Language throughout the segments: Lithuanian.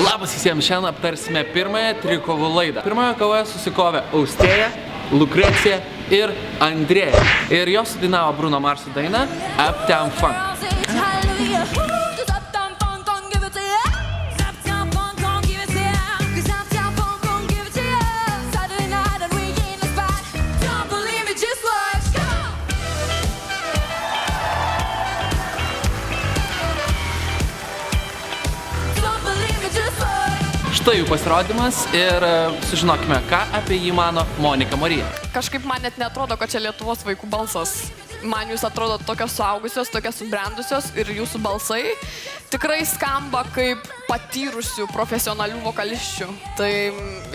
Labas visiems, šiandien aptarsime pirmąją trikovų laidą. Pirmoje kovoje susikovė Austėja, Lukrecija ir Andrėja. Ir jos sudainavo Bruno Marso dainą Uptown Funk. Štai jų pasirodymas ir sužinokime, ką apie jį mano Monika Marija. Kažkaip man net neatrodo, kad čia Lietuvos vaikų balsas. Man jūs atrodo tokios suaugusios, tokios subrendusios ir jūsų balsai tikrai skamba kaip patyrusių profesionalių vokalisčių. Tai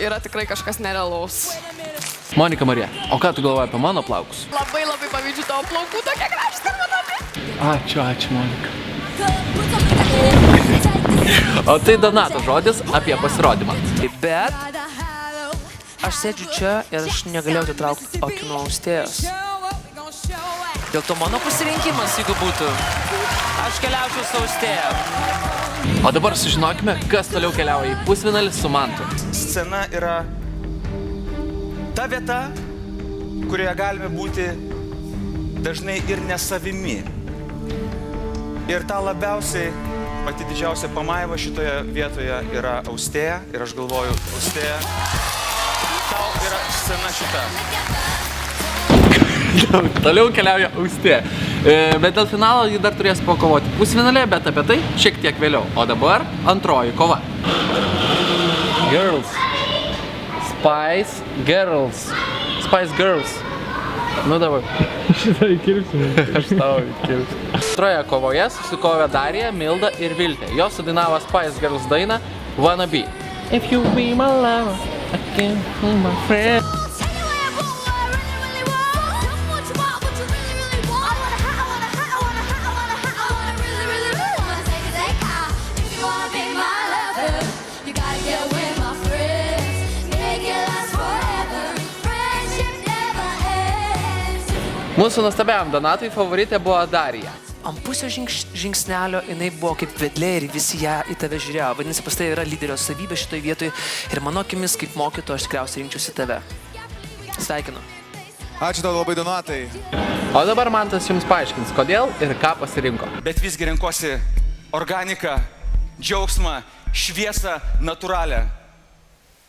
yra tikrai kažkas nerealaus. Monika Marija, o ką tu galvoji apie mano plaukus? Labai pavydžiu tavo plaukų, tokie gražūs ir manomi. Ačiū, Monika. O tai Donato žodis apie pasirodymą. Bet aš sėdžiu čia ir aš negalėjau atitraukti akių nuo Austėjos. Dėl to mano pasirinkimas, jeigu būtų, aš keliaučiau su Austėja. O dabar sužinokime, kas toliau keliauja į pusfinalį su Mantu. Scena yra ta vieta, kurioje galime būti dažnai ir nesavimi. Ir tą labiausiai, pati didžiausia pamaiva šitoje vietoje yra Austėja. Ir aš galvoju, Austėja, tau yra scena šita. Toliau keliauja Austėja. Bet dėl finalo ji dar turės pakovoti pusfinalį, bet apie tai šiek tiek vėliau. O dabar antroji kova. Girls. Spice Girls. Spice Girls. Nu dabar. Šitą įkirpsime. Aš tau įkirpsiu. Antroje kovoje susikovė Darija, Milda ir Viltė. Jos sudainavo Spice Girls dainą Wanna Be. If you be my lover, I can be my friend. Mūsų nuostabiam Donatui favoritė buvo Darija. Ant pusio žingsnelio jinai buvo kaip vedlė ir visi ją į tave žiūrėjo. Vadinasi, pas tai yra lyderio savybė šitoj vietoj ir mano akimis kaip mokytojo aš tikriausiai rinkčiausi tave. Sveikinu. Ačiū tau labai, Donatai. O dabar Mantas jums paaiškins, kodėl ir ką pasirinko. Bet visgi renkuosi organiką, džiaugsmą, šviesą, natūralią.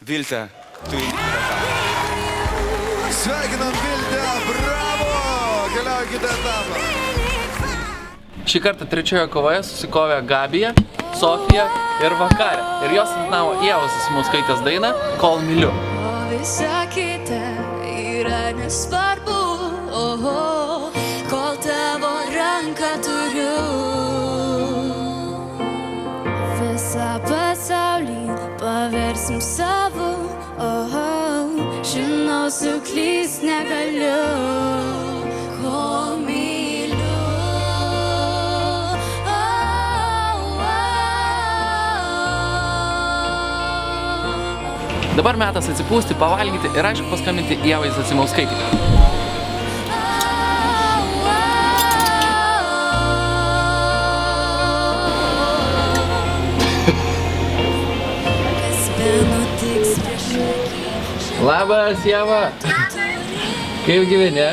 Viltė, tu į etapą. Sveikinam Viltę, bravo! Keliauja kitą etapą. Šį kartą trečioje kovoje susikovė Gabija, Sofija ir Vakarė. Ir jos sudainavo Ievos Zasimauskaitės dainą Kol myliu. O visa kita yra nesvarbu, kol tavo ranką turiu. Visą pasaulį paversim savo, žinau, suklyst negaliu. Kol myliu. Dabar metas atsipūsti, pavalgyti ir aišku paskambinti Ievai Zasimauskaitei. Labas, Ieva. Kaip gyveni?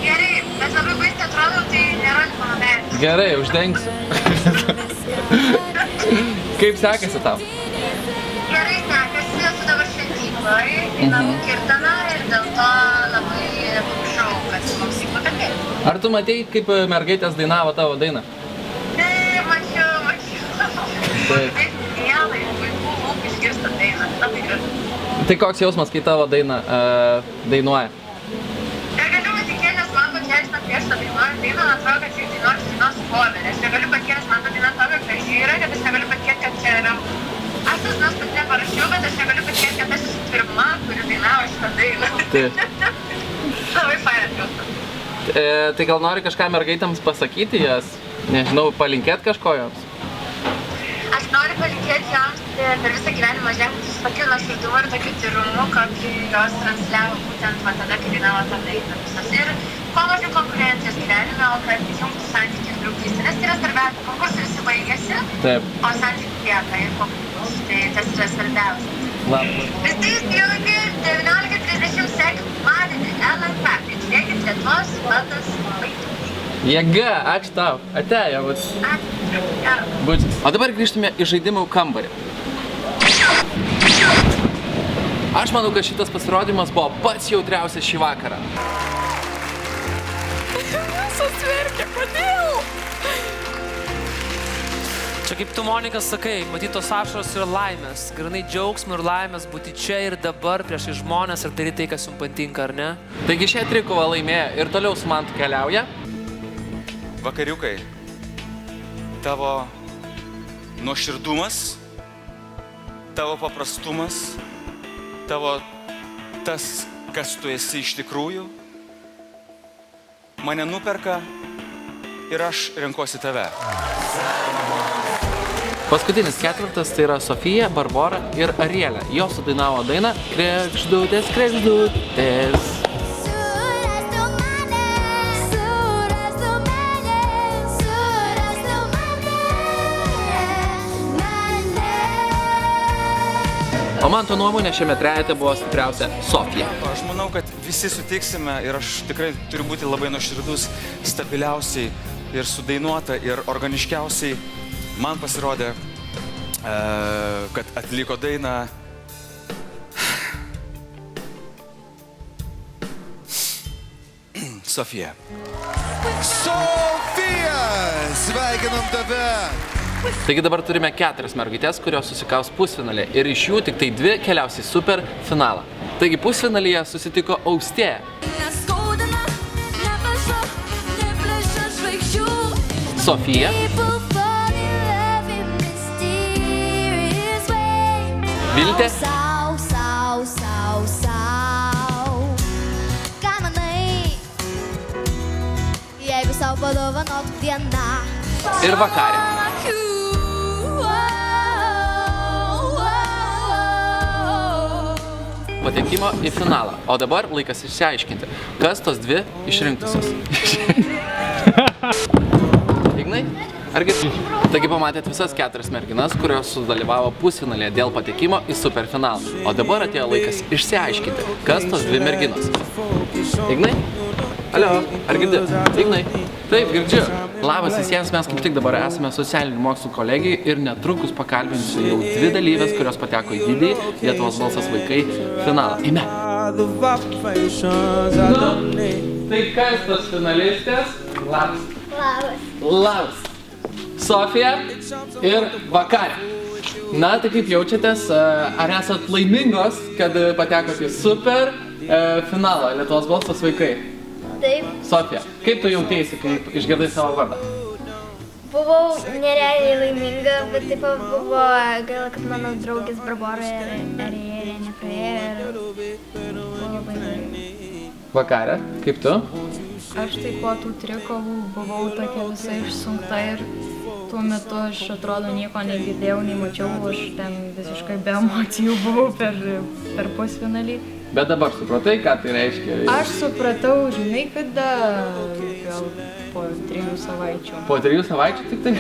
Gerai, bet labai baisiai atrodo, tai nėra mano veidas. Gerai, uždengsiu. Kaip sekasi tau? Gerai sekasi, esu dabar šventykloje, namų kirtana ir dėl to labai paprašau, kad mums į pakalbėti. Ar tu matei, kaip mergaitės dainavo tavo dainą? Tai mačiau. Taip. Mielai, vaikų lūp išgirsta dainą, labai gražu. Tai koks jausmas, kai tavo dainą dainuoja? Negaliu patikėti, nes man pačiai žinot, kai aš tą dainuoju dainą, man atrodo, kad čia dainuoju dainos cover. Aš negaliu patikėti, nes man ta daina tokia graži yra, kad aš negaliu patikėti, kad čia yra... Aš tas dainos pati neparašiau, bet aš negaliu patikėti, kad aš esu pirma, kuri dainavo šitą dainą. Taip. Labai fainas jausmas. Tai gal nori kažką mergaitėms pasakyti jas? Nežinau, palinkėti kažko joms? Aš noriu palinkėti joms per visą gyvenimą žengti su tokiu nuoširdumu ir tokiu tyrumu, kokį jos transliavo būtent tada, kai dainavo tą dainą visas. Ir kuo mažiau konkurencijos gyvenime, o kad jungtų santykių ir draugystę. Nes tai yra svarbiausia, konkursai visi baigėsi, Taip. o santykių lieka ir kokius. tai tas yra svarbiausia. Labas. Visi įsijungi 19:30 sekmadienį LNK, tai žiūrėkit Lietuvos balsas vaikų. Jėga, ačiū tau. Atėjo, vat. Ačiū. Bučias. O dabar grįžtume į žaidimų kambarį. Aš manau, kad šitas pasirodymas buvo pats jautriausias šį vakarą. Visas verkia, kodėl? Čia kaip tu, Monika, sakai, matytos ašaros yra laimės. Granai džiaugsmo ir laimės būti čia ir dabar prieš žmonės ir daryti tai, kas jums patinka, ar ne? Taigi šią trikovą laimėjo ir toliau su Mantu keliauja. Vakariukai, tavo nuoširdumas, tavo paprastumas, tavo tas, kas tu esi iš tikrųjų, mane nuperka ir aš renkuosi tave. Paskutinis ketvirtas tai yra Sofija, Barbora ir Arielė. Jos sudainavo dainą Kregždutės, kregždutės. O man to nuomonė šiame trejete buvo stipriausia Sofija. Aš manau, kad visi sutiksime ir aš tikrai turiu būti labai nuoširdus, stabiliausiai ir sudainuota ir organiškiausiai. Man pasirodė, kad atliko dainą Sofija. Sofija, sveikinam tave. Taigi dabar turime 4 mergaitės, kurios susikaus pusfinalį ir iš jų tik tai 2 keliaus į super finalą. Taigi pusfinalyje susitiko Austėja, Sofija Viltė Ką manai, jeigu sau padovanot dieną ir Vakarė. Patekimo į finalą. O dabar laikas išsiaiškinti, kas tos 2 išrinktusios. Ignai? Argi? Taigi pamatėt visas 4 merginas, kurios sudalyvavo pusfinalėje dėl patekimo į superfinalą. O dabar atėjo laikas išsiaiškinti, kas tos 2 merginos. Ignai? Alio, ar girdi? Ignai? Taip, girdžiu. Labas visiems, mes kaip tik dabar esame socialinių mokslų kolegijai ir netrukus pakalbinsiu jau 2 dalyvės, kurios pateko į didįjį Lietuvos balsas vaikai finalą. Eime! Tai kas tos finalistės? Labas. Labas. Sofija ir Vakarė. Na, tai kaip jaučiatės? Ar esat laimingos, kad patekote į super finalą Lietuvos balsas vaikai? Taip, Sofija, kaip tu jautėsi, kai išgirdai savo vardą? buvau nerealiai laiminga, bet taip pat buvo gaila, kad mano draugės Barbora ir Arielė nepraėjo ir buvo labai gerai. Vakarė, kaip tu? Aš taip po tų trikovų buvau tokia visai išsunkta ir tuo metu aš atrodo nieko negirdėjau, nei mačiau, aš ten visiškai be emocijų buvau per pusfinalį. Bet dabar supratai, ką tai reiškia? Aš supratau, žinai, kada gal po 3 savaičių. Po 3 savaičių tik tai?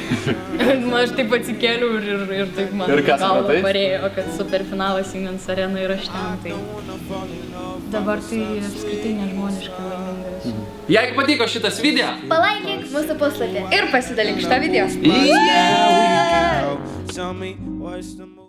Aš taip atsikėliau ir taip man Ir ką galva supratai? parėjo, kad superfinalas Siemens Arena ir aš ten. Tai dabar tai apskritai nežmoniškai laimingas. Jeigu patiko šitas video, Palaikink mūsų puslapį. Ir pasidalink šitą video. yeah! Tell me what's the